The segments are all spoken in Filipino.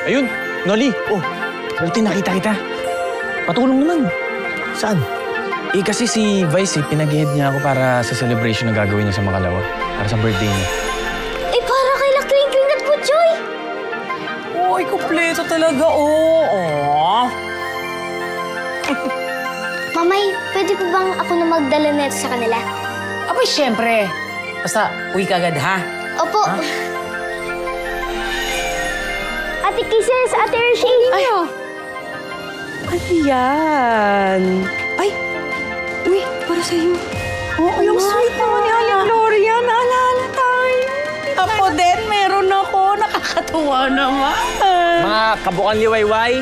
Ayun, Noli. Oh, buti nakita kita. Patulong naman. Saan? Eh, kasi si Vice, pinag-head niya ako para sa celebration na gagawin niya sa Makalawa. Para sa birthday niya. Eh, para kay La Kling Kling at Butchoy! Uy, kumpleto talaga, oh. Mamay, pwede po bang ako na magdala neto sa kanila? Abay, syempre. Basta, uwi ka agad, ha? Opo. Ate Kisses, Ate Hershey niyo. Ano yan? Ay! Uy, para sa'yo. Oo, yung sweet naman ni Aling Gloria. Naalala tayo. Ako din, meron ako. Nakakatuwa naman. Mga kabukan liwayway,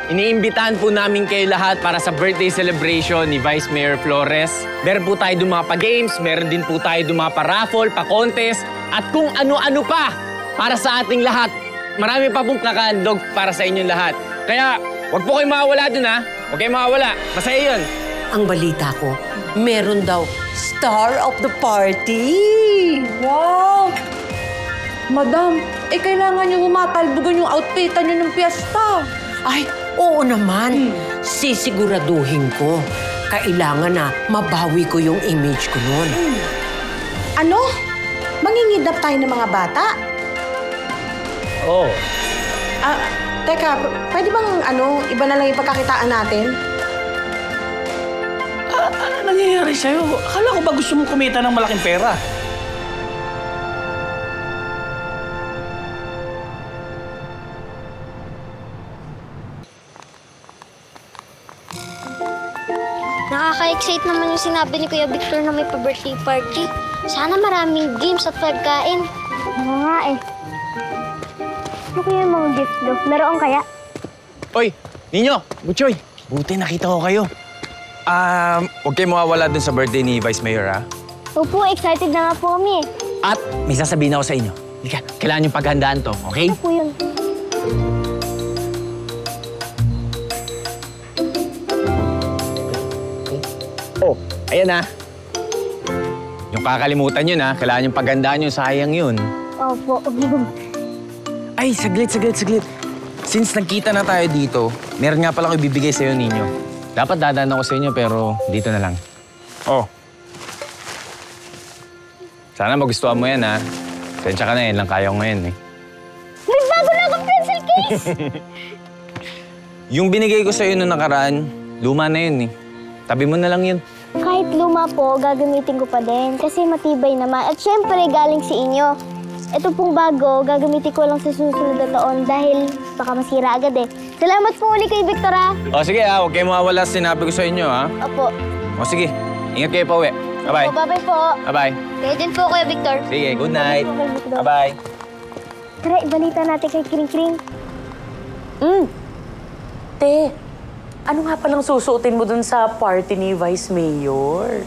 iniimbitahan po namin kayo lahat para sa birthday celebration ni Vice Mayor Flores. Meron po tayo doon mga pa-games, meron din po tayo doon mga pa-raffle, pa-contest, at kung ano-ano pa para sa ating lahat. Marami pa pong kakahandog para sa inyong lahat. Kaya, huwag po kayong mawawala doon, ha? Huwag kayong mawawala. Masaya yun. Ang balita ko, meron daw star of the party. Wow! Madam, kailangan niyo humatalbogan yung outfitan niyo ng piyesta. Ay, oo naman. Sisiguraduhin ko. Kailangan na mabawi ko yung image ko noon. Ano? Mangingidnap tayo ng mga bata? Oo. Teka, pwede bang iba na lang yung pagkakitaan natin? Ano nangyayari sa'yo? Akala ko ba gusto mong kumita ng malaking pera? Nakaka-excite naman yung sinabi ni Kuya Victor na may pa-birthday party. Sana maraming games at pagkain. Oo nga eh. Ano kaya yung mga gift do? Meron kaya? Oy, Ninyo, Butchoy, buti nakita ko kayo. Huwag kayo mawawala dun sa birthday ni Vice Mayor, ha? Opo, excited na nga po kami eh. At may sasabihin ako sa inyo. Halika, kailangan yung paghandaan to, okay? Ano po yun? Oh, ayan na. Yung kakalimutan yun, ha? Kailangan yung paghandaan yun, sayang yun. Opo. Ay, saglit. Since nagkita na tayo dito, meron nga pala ko ibibigay sa'yo, Ninyo. Dapat dadaan ako sa inyo, pero dito na lang. Oh. Sana magustuhan mo yan, ha? Sensya ka na, yan lang kaya ko ngayon, eh. May bago na akong pencil case! Yung binigay ko sa'yo noong nakaraan, luma na yun, eh. Tabi mo na lang yun. Kahit luma po, gagamitin ko pa din kasi matibay naman. At syempre, galing sa inyo. Ito pong bago, gagamitin ko lang sa susunod na taon dahil baka masira agad eh. Salamat po ulit kay Victor, ha? O sige, ha? Huwag kayo mawawala sa sinabi ko sa inyo, ha? Opo. O sige, ingat kayo pa uwi. Bye-bye. Opo, bye-bye po. Bye-bye. Kayo din po, Kuya Victor. Sige, good night. Bye-bye po, Victor. Bye-bye. Tara, ibalita natin kay Kring Kring. Te, ano nga palang susuotin mo dun sa party ni Vice Mayor?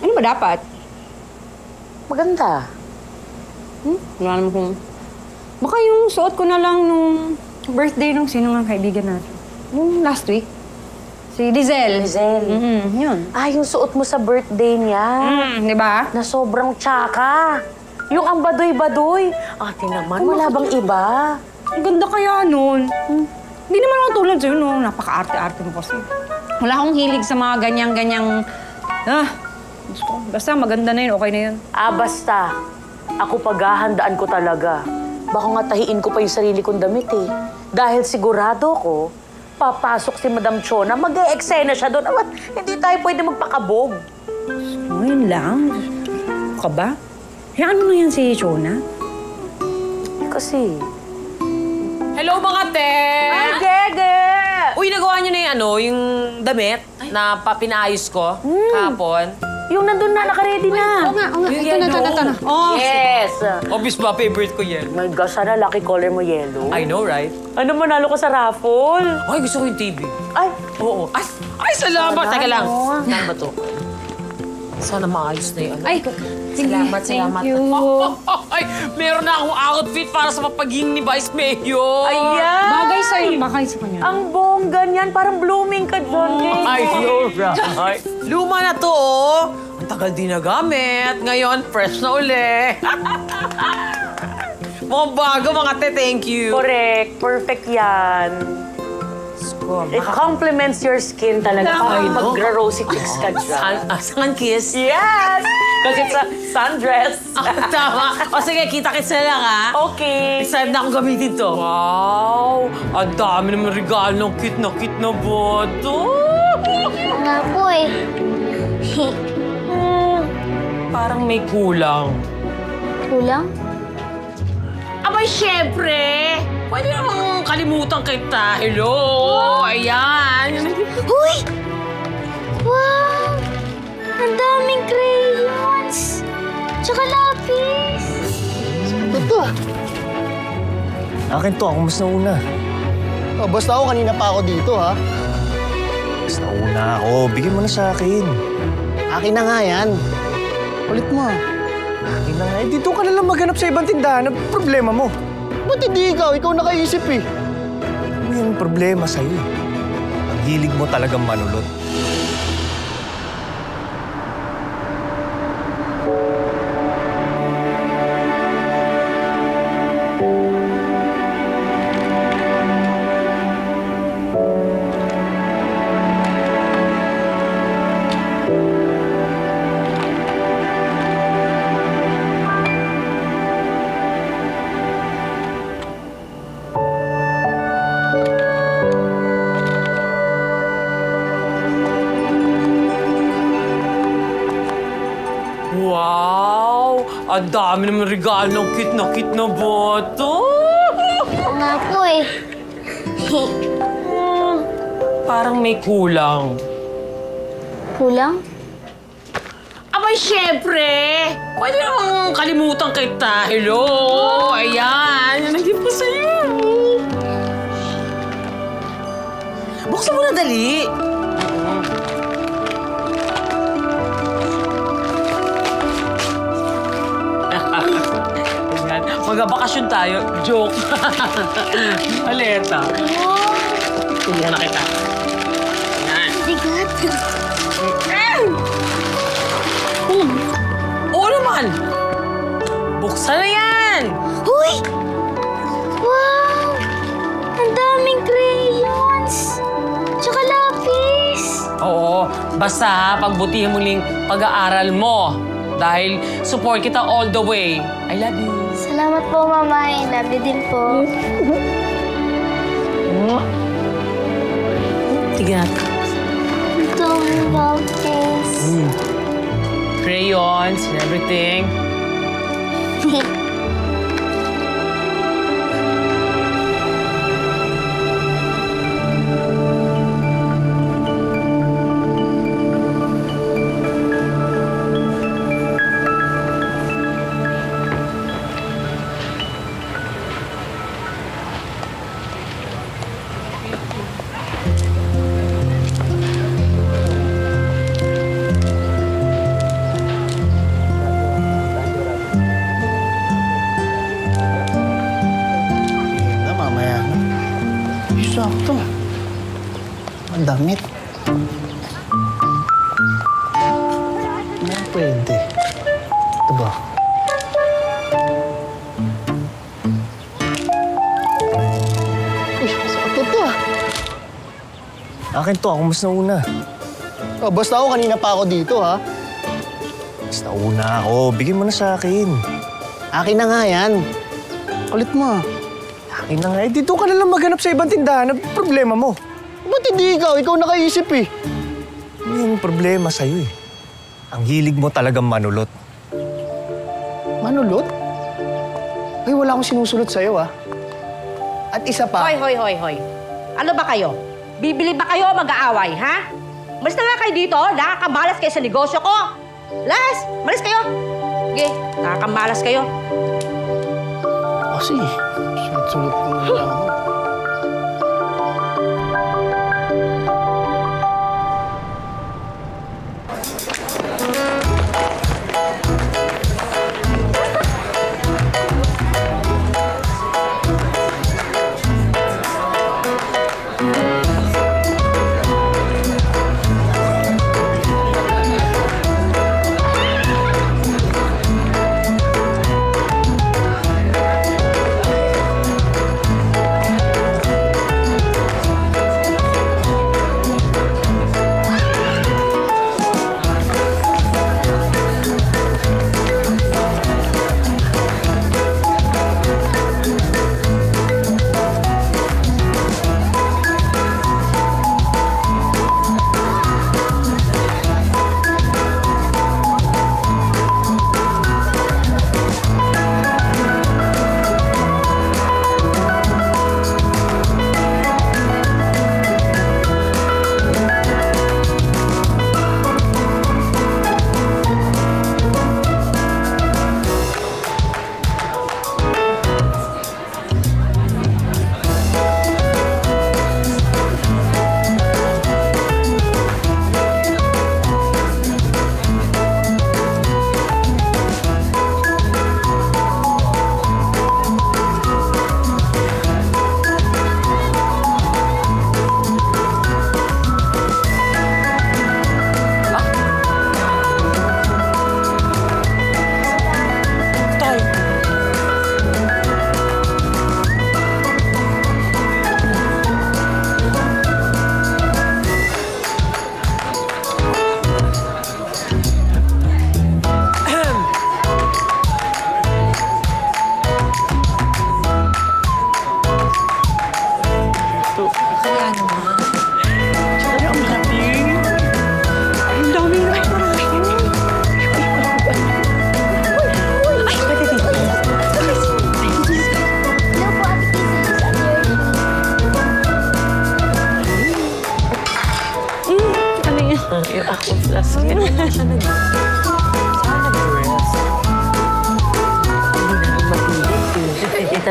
Ano ba dapat? Maganda. Wala naman kung... Baka yung suot ko na lang nung birthday nung sino nga kaibigan natin. Yung last week. Si Dizel. Yun. Yung suot mo sa birthday niya. Di ba? Na sobrang tsaka. Yung ang badoy-badoy. Ate naman, wala bang iba? Ang ganda kaya nun. Hindi naman ako tulad sa'yo, no? Napaka-arte-arte mo kasi. Wala akong hilig sa mga ganyang-ganyang... Basta maganda na yun, okay na yun. Basta. Ako paghahandaan ko talaga. Baka nga tahiin ko pa yung sarili kong damit eh. Dahil sigurado ko, papasok si Madam Chona, mag-e-eksena siya doon. Hindi tayo pwede magpakabog. Ngayon lang. Ano ka ba? Hayaan mo na yan si Chona. Kasi... Hello, mga te! Ay, Gege! Uy, nagawa niyo na yung damit na pinaayos ko kahapon. Yung nandun na, nakaredy na. Oo nga. Ito na. Oh, Yes! Obvious ba, favorite ko yan. My gosh, sana lucky color mo yellow. I know, right? Ano, manalo ka sa raffle? Ay, gusto ko yung TV. Ay, Oo. Ay, salamat! Sana, Teka lang. oo. Saan ba to? Sana maayos na yun. Ay, salamat. thank you. Ay, meron na akong outfit para sa papaging ni Vice Mayor. ayan! Bagay sa'yo, bagay sa kanya. Ang bongga niyan, parang blooming ka dyan, Gege. I know, right? Luma na to, oh. Ang tagal din nagamit. Ngayon, fresh na uli. Mga bago, mga te, thank you. Correct. Perfect yan. It complements your skin talaga. Parang magra-rosy cheeks ka dyan. Sun kiss? Yes! Kasi it's a sundress. Tama. O sige, kita-kits na lang, ha? Okay. Excited na akong gamitin to. Wow! Ang dami naman regalo ng cute na boto. Nga po eh. Parang may kulang. Kulang? Abay, syempre! Pwede namang kalimutan kita. Hello! Ayan! Uy! Wow! Ang daming crayons! Tsaka lapis! Ito. Akin to, ako mas nauna. Oh, basta ako, kanina pa ako dito, ha? Mas nauna ako. Bigyan mo na sa akin. Akin na nga yan. Ulit mo. Akin na nga. Eh, dito ka na lang maghanap sa ibang tindahan. Ano problema mo? Ba't hindi ikaw? Ikaw nakaisip eh. Ano yung problema sa'yo eh? Ang hilig mo talagang manulot. Wow! Ang dami naman regalo ng cute na boto. Oo nga po eh. Parang may kulang. Kulang? Abay, syempre! Pwede namang kalimutan kita. Hello! Ayan! Nandiyan pa sa'yo. Buksan mo na dali. Magbabakasyon tayo. Joke. Maleta. Tulungan na kita. Yan. Bigat. Oo naman! Buksan na yan! Uy! Wow! Ang daming crayons! Tsaka lapis! Oo, basta ha, pagbutihin mo lang pag-aaral mo. Dahil support kita all the way. I love you. Salamat po, Mama. I love you din po. Tignan natin. Ang daming lapis. Crayons and everything. Sakto. Ang damit. Ano pwede? Ito ba? Uy, sakto to ah. Akin to, ako mas nauna. Oh, basta ako, kanina pa ako dito ha. Mas nauna ako. Bigyan mo na sa akin. Akin na nga yan. Kulit mo. Akin na nga. Eh, dito ka na lang maghanap sa ibang tindahan. Ano problema mo? Ba't hindi ikaw? Ikaw nakaisip eh. Ano yung problema sa'yo eh? Ang hilig mo talagang manulot. Manulot? Ay, wala akong sinusulot sa'yo ah. At isa pa... Hoy. Ano ba kayo? Bibili ba kayo o mag-aaway, ha? Malis na nga kayo dito. Nakakamalas kayo sa negosyo ko. Malis kayo. Sige, nakakamalas kayo. Kasi, sunod-sunod ko na lang ako.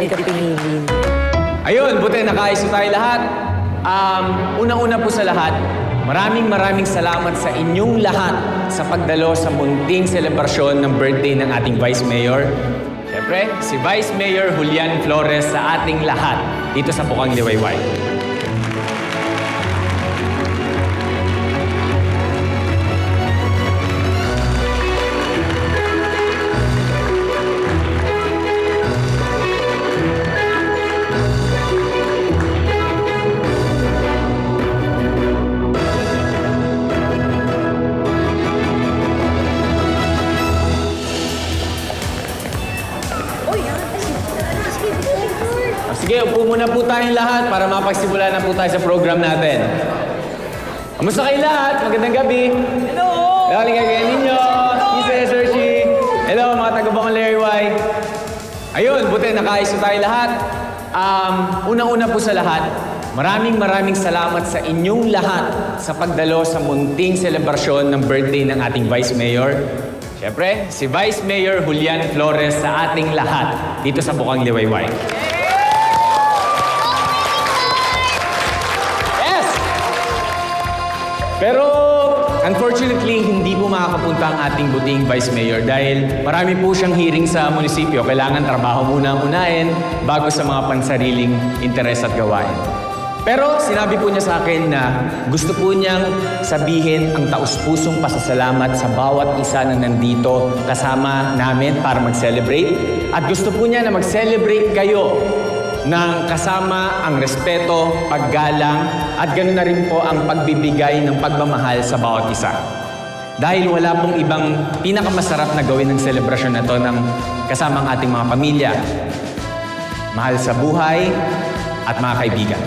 kitang kapililin. Ayun, buti nakaayos na tayo lahat. Una-una po sa lahat, maraming salamat sa inyong lahat sa pagdalo sa munting selebrasyon ng birthday ng ating Vice Mayor. Siyempre, si Vice Mayor Julian Flores sa ating lahat dito sa Bukang Liwayway. Sige, upo muna po tayong lahat para mapagsimula na po tayo sa program natin. Kamusta kayo lahat? Magandang gabi. Hello! Hello, ligay ninyo. Mrs. Hershey. Hello, mga taga-Bukang Liwayway. Ayun, buti nakaayos na tayo lahat. Una-una po sa lahat, maraming salamat sa inyong lahat sa pagdalo sa munting selebrasyon ng birthday ng ating Vice Mayor. Siyempre, si Vice Mayor Julian Flores sa ating lahat dito sa Bukang Liwayway. Pero, unfortunately, hindi po makakapunta ang ating buting Vice Mayor dahil marami po siyang hearing sa munisipyo. Kailangan trabaho muna ang unahin bago sa mga pansariling interes at gawain. Pero sinabi po niya sa akin na gusto po niyang sabihin ang taus-pusong pasasalamat sa bawat isa na nandito kasama namin para mag-celebrate. At gusto po niya na mag-celebrate kayo ng kasama ang respeto, paggalang, at ganoon na rin po ang pagbibigay ng pagmamahal sa bawat isa. Dahil wala pong ibang pinakamasarap na gawin ng selebrasyon na to ng kasama ang ating mga pamilya, mahal sa buhay, at mga kaibigan.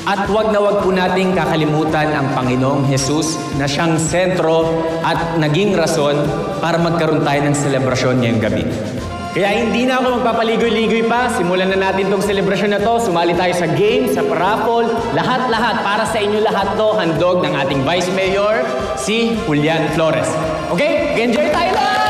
At huwag na huwag po nating kakalimutan ang Panginoong Jesus na siyang sentro at naging rason para magkaroon tayo ng selebrasyon ngayong gabi. Kaya hindi na ako magpapaligoy-ligoy pa. Simulan na natin itong selebrasyon na to. Sumali tayo sa game, sa raffle. Lahat-lahat para sa inyo lahat to. Handog ng ating Vice Mayor, si Julian Flores. Okay? Enjoy tayo lahat!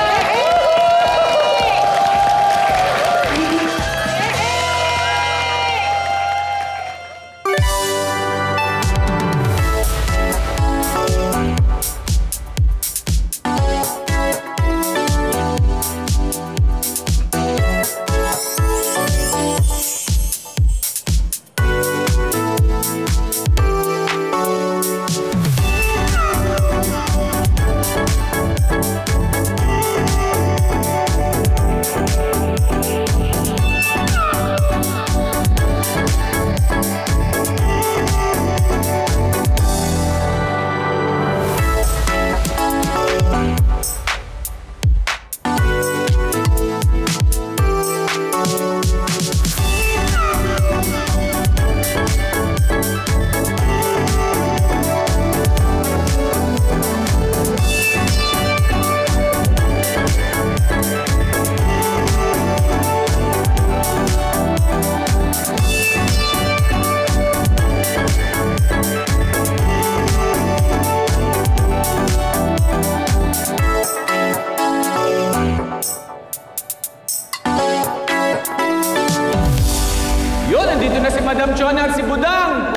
Madam Chona at si Budang!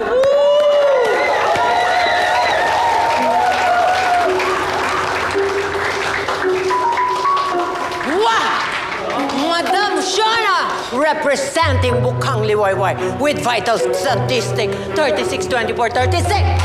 Wow! Madam Chona representing Bukang Liwayway with vital statistic 362436.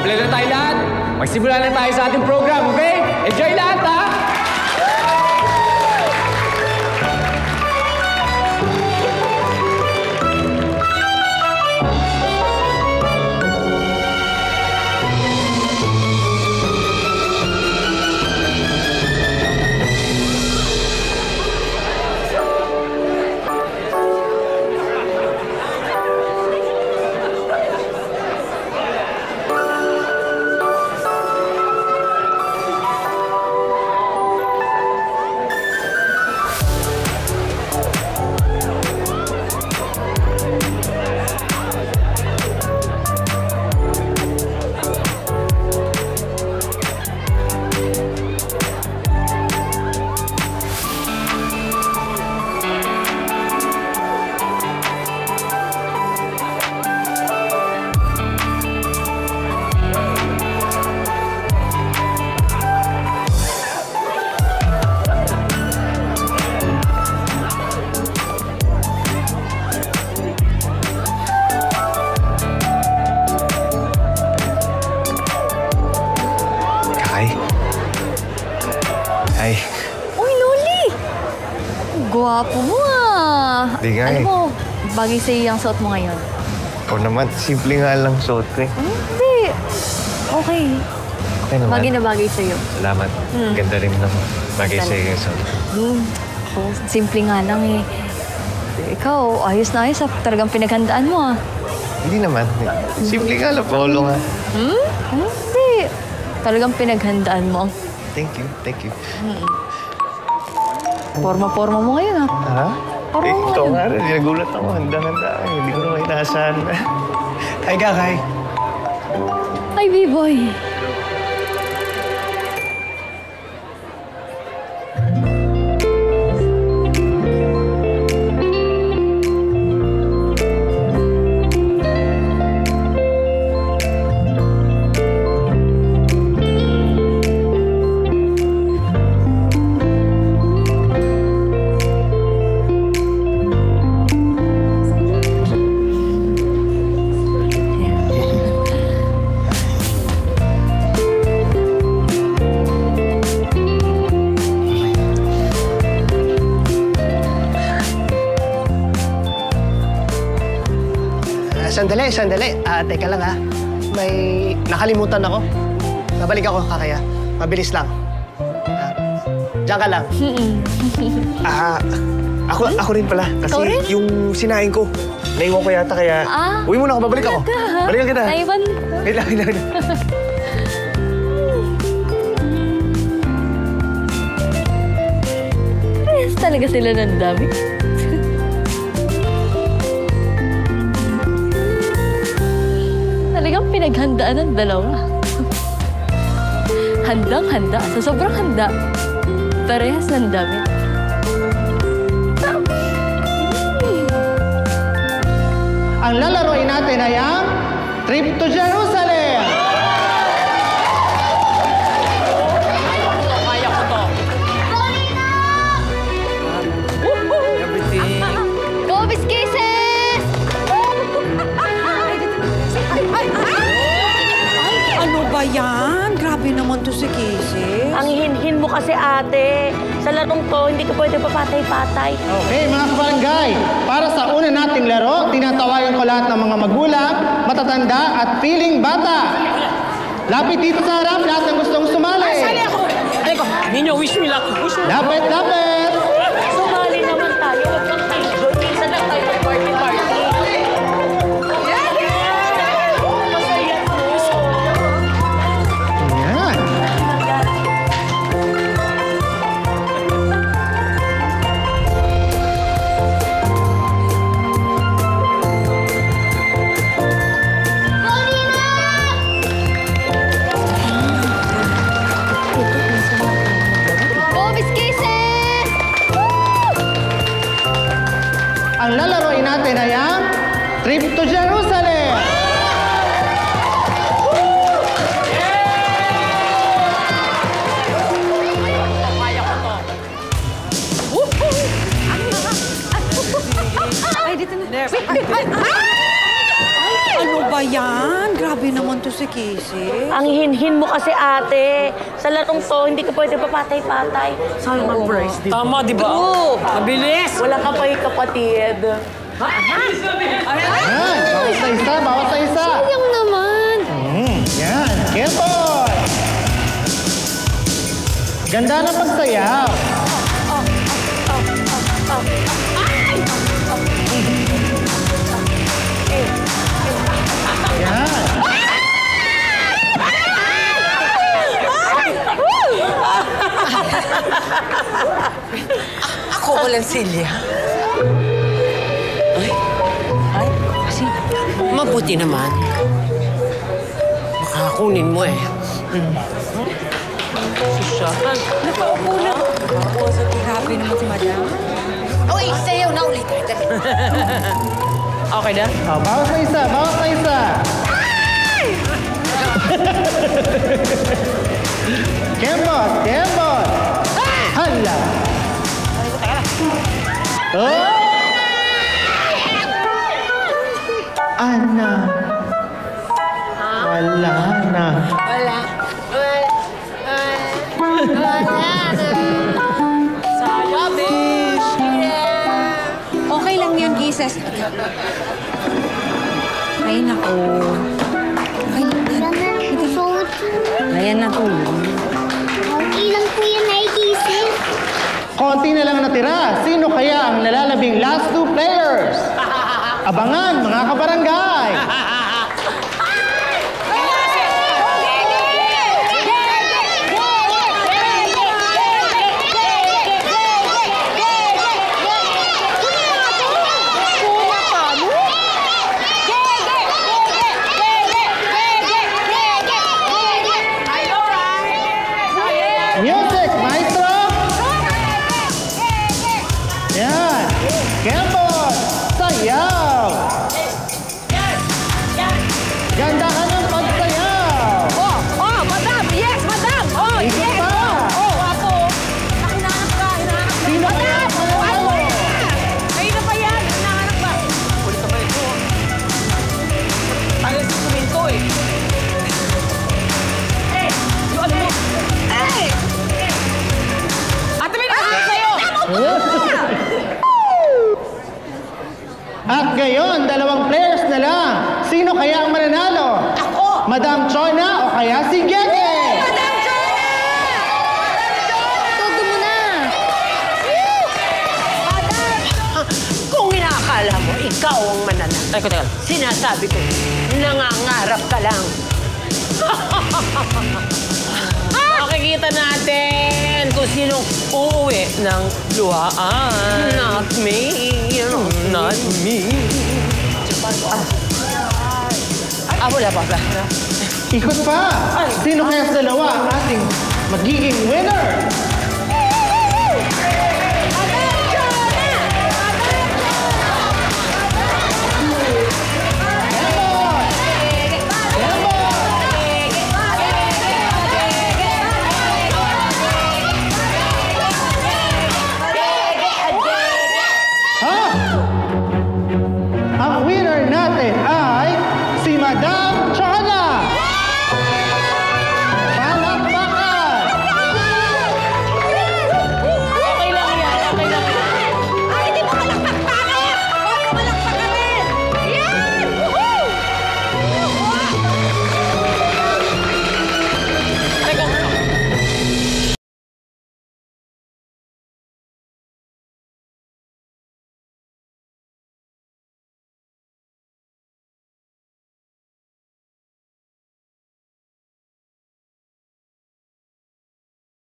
Kompleto tayo lahat. Magsimula na tayo sa ating program, okay? Enjoy lahat, ha? Ay, Uy, Loli! Gwapo mo ah. Di nga Alam eh. mo, bagay sa'yo yung suot mo ngayon. ikaw naman, simple nga lang suot ko eh. Hindi. Okay. Okay naman. Bagay na bagay sa'yo. Salamat. Ganda rin naman. Bagay sa'yo yung suot ko. Ako, simple nga lang eh. Ikaw, ayos na ayos ah. Talagang pinaghandaan mo ah. Hindi naman. Simple nga lang. Polo nga. Hindi. Talagang pinaghandaan mo. Thank you. Thank you. Forma-forma mo ngayon ah. Ha? Parang Eh, ikaw nga rin. Nagulat ako. Handa-handa. Hindi ko naman inaasahan. Hi, Kakay. Ay, B-boy. Sandali. Teka lang ha. May nakalimutan ako. Nabalik ako, Kakaya. Mabilis lang. Diyan ka lang. Ako rin pala. Kasi Ikaw rin? yung sinain ko, naiwan ko yata kaya... Uwi muna ako, babalik ako. Balikan kita. Naiwan. Wait lang. Ayos talaga sila ng dami. Talagang pinaghandaan ng dalawa. Handang-handa. Sa sobrang handa, parehas ng dami. Ang lalaroin natin ay ang Trip to Jerusalem! Kaya ko to. Go, Biscases! Ano ba yan? Grabe naman to si Casey. Ang hinhin mo kasi, ate. Sa larong to, hindi ka pwede papatay-patay. Okay, mga kabarangay, para sa una nating laro, tinatawagan ko lahat ng mga magulang, matatanda at feeling bata. Lapit dito sa harap, lahat ng gustong sumali. Sali ako! Ay ko, Ninyo, wish me luck. Wish me luck. Lapit! Sumali naman tayo. Huwag kang enjoy. Minsan lang tayo mag-party-party. Masaya mo. Yan. Go, Biscases! Ang lalaroin natin ay ang Trip to Jerusalem! Kaya ko to. Ay, dito na. Ano ba yan? Grabe naman to si Casey. Ang hinhin mo kasi, ate. Sa larong to, hindi ka pwede papatay-patay. Sayang ang brace, di ba? Tama, di ba? Oo. Mabilis. Wala ka pa kapatid. Yan, bawas sa isa. Sayang naman. Yan, careful! Ganda ng pagsayaw. Yan. Ako walang silya. Kasi mabuti naman. Baka kunin mo eh. Nakaupo na. Grabe naman si Madam. Uy, sayaw na ulit. Okay na? Bawas sa isa. Careful! Hala! Oh! Ana! Wala na. Wala na. Ses. Ay, naku. Ay, ayan na to. Okay lang po yan, naikisip. Konti na lang natira. Sino kaya ang nalalabing last 2 players? Abangan, mga kabarangay! Music, maestro! Yan! Kembon! Sayaw! Ganda ka ng pagsayaw! Oh, madam! Yes, madam! Oh, Ikot yes! pa! Oh, ako! Hinahanap ka, hinahanap ka. Sino kaya ang mananalo? Kayo na pa yan, hinahanap ka. Ulit ka ba ito? Tayo sa suminto eh. Yung ano mo? Ate, may nakahanap sa'yo! At ngayon, 2 players na lang. Sino kaya ang mananalo? Ako! Madam Chona o kaya si Gege? Todo mo na. Kung inaakala mo, ikaw ang mananalo. Teka, teka. Sinasabi ko, nangangarap ka lang. Makikita natin kung sinong uuwi ng luhaan. Not me. Not me. Wala pa. Ikot pa! Sino kaya sa dalawa ang ating magiging winner?